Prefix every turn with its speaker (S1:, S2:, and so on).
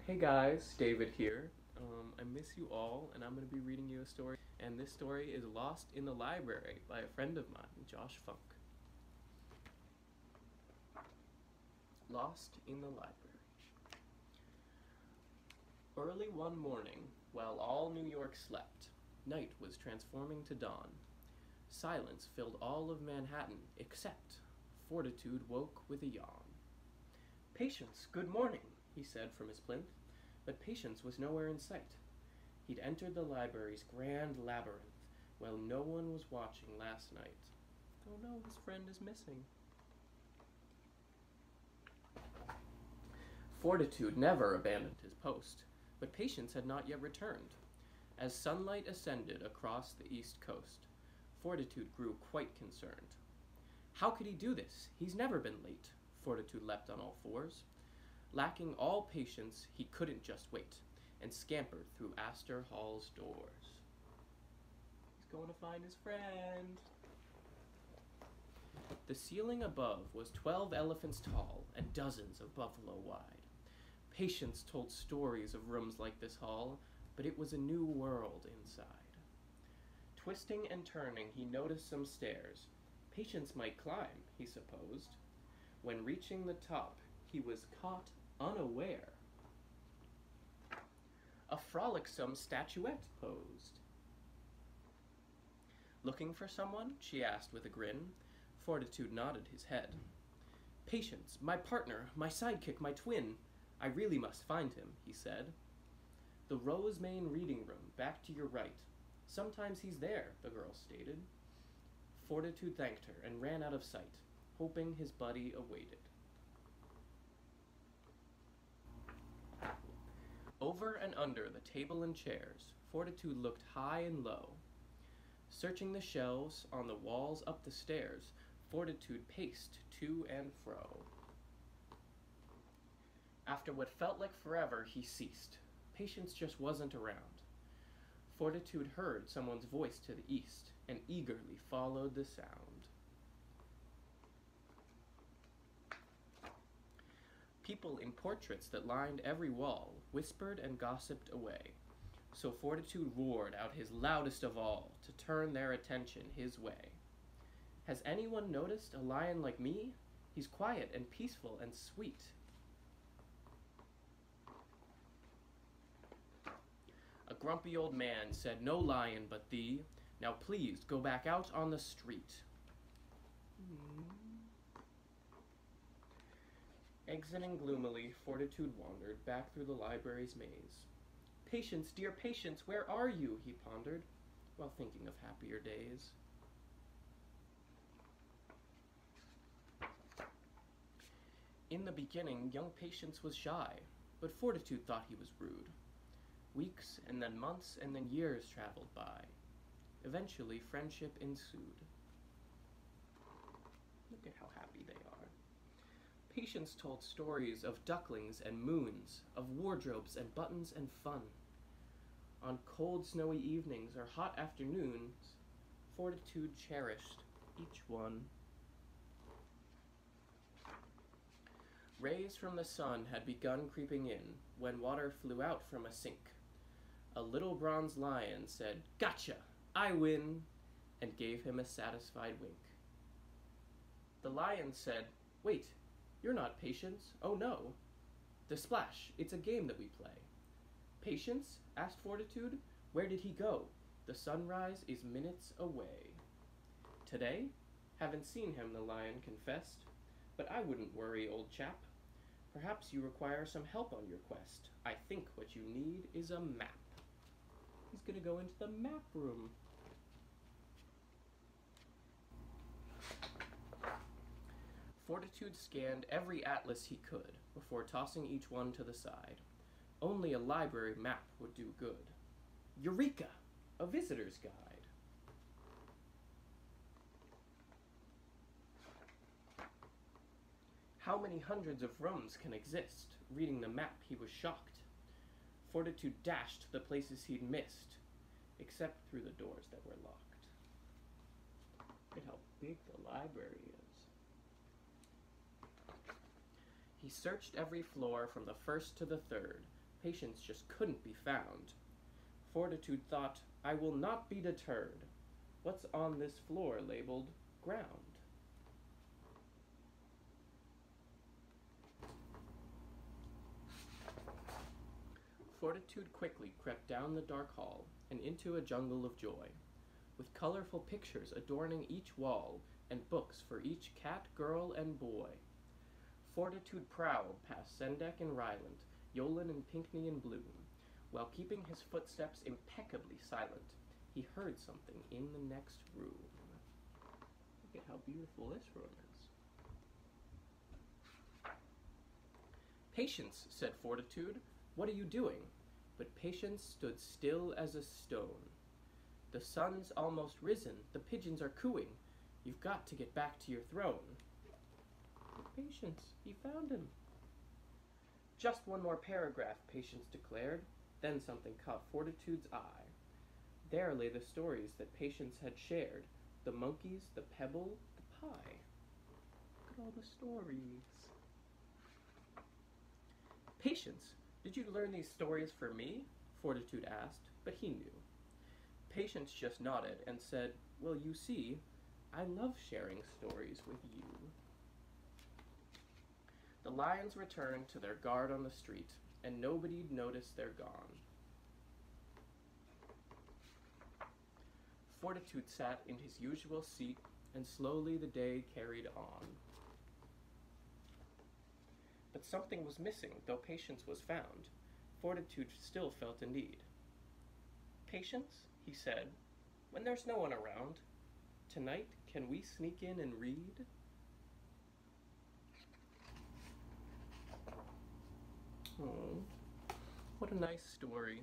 S1: Hey guys, David here. I miss you all, and I'm going to be reading you a story. And this story is Lost in the Library by a friend of mine, Josh Funk. Lost in the Library. Early one morning, while all New York slept, night was transforming to dawn. Silence filled all of Manhattan except Fortitude woke with a yawn. Patience, good morning, he said from his plinth, but Patience was nowhere in sight. He'd entered the library's grand labyrinth while no one was watching last night. Oh no, his friend is missing. Fortitude never abandoned his post, but Patience had not yet returned. As sunlight ascended across the east coast, Fortitude grew quite concerned. How could he do this? He's never been late. Fortitude leapt on all fours. Lacking all patience, he couldn't just wait, and scampered through Astor Hall's doors. He's going to find his friend. The ceiling above was 12 elephants tall and dozens of buffalo wide. Patience told stories of rooms like this hall, but it was a new world inside. Twisting and turning, he noticed some stairs. Patience might climb, he supposed. When reaching the top, he was caught unaware. A frolicsome statuette posed. Looking for someone? She asked with a grin. Fortitude nodded his head. Patience, my partner, my sidekick, my twin. I really must find him, he said. The Rosemane reading room, back to your right. Sometimes he's there, the girl stated. Fortitude thanked her and ran out of sight, hoping his buddy awaited. Over and under the table and chairs, Fortitude looked high and low. Searching the shelves, on the walls, up the stairs, Fortitude paced to and fro. After what felt like forever, he ceased. Patience just wasn't around. Fortitude heard someone's voice to the east and eagerly followed the sound. People in portraits that lined every wall whispered and gossiped away. So Fortitude roared out his loudest of all to turn their attention his way. Has anyone noticed a lion like me? He's quiet and peaceful and sweet. A grumpy old man said, no lion but thee. Now please go back out on the street. Exiting gloomily, Fortitude wandered back through the library's maze. Patience, dear Patience, where are you? He pondered, while thinking of happier days. In the beginning, young Patience was shy, but Fortitude thought he was rude. Weeks, and then months, and then years traveled by. Eventually, friendship ensued. Look at how happy they are. Patience told stories of ducklings and moons, of wardrobes and buttons and fun. On cold, snowy evenings or hot afternoons, Fortitude cherished each one. Rays from the sun had begun creeping in when water flew out from a sink. A little bronze lion said, Gotcha! I win! And gave him a satisfied wink. The lion said, Wait, you're not Patience. Oh no. The Splash, it's a game that we play. Patience? Asked Fortitude. Where did he go? The sunrise is minutes away. Today? Haven't seen him, the lion confessed. But I wouldn't worry, old chap. Perhaps you require some help on your quest. I think what you need is a map. He's gonna go into the map room. Fortitude scanned every atlas he could before tossing each one to the side. Only a library map would do good. Eureka! A visitor's guide. How many hundreds of rooms can exist? Reading the map, he was shocked. Fortitude dashed to the places he'd missed, except through the doors that were locked. Look at how big the library is. He searched every floor from the first to the third, Patience just couldn't be found. Fortitude thought, I will not be deterred. What's on this floor labeled ground? Fortitude quickly crept down the dark hall and into a jungle of joy, with colorful pictures adorning each wall and books for each cat, girl, and boy. Fortitude prowled past Sendek and Rylant, Yolan and Pinkney and Bloom. While keeping his footsteps impeccably silent, he heard something in the next room. Look at how beautiful this room is. Patience, said Fortitude, what are you doing? But Patience stood still as a stone. The sun's almost risen, the pigeons are cooing. You've got to get back to your throne. Patience, he found him. Just one more paragraph, Patience declared. Then something caught Fortitude's eye. There lay the stories that Patience had shared. The monkeys, the pebble, the pie. Look at all the stories. Patience, did you learn these stories for me? Fortitude asked, but he knew. Patience just nodded and said, well, you see, I love sharing stories with you. The lions returned to their guard on the street, and nobody'd notice they're gone. Fortitude sat in his usual seat, and slowly the day carried on. But something was missing, though Patience was found. Fortitude still felt a need. Patience, he said, when there's no one around, tonight can we sneak in and read? Oh, what a nice story.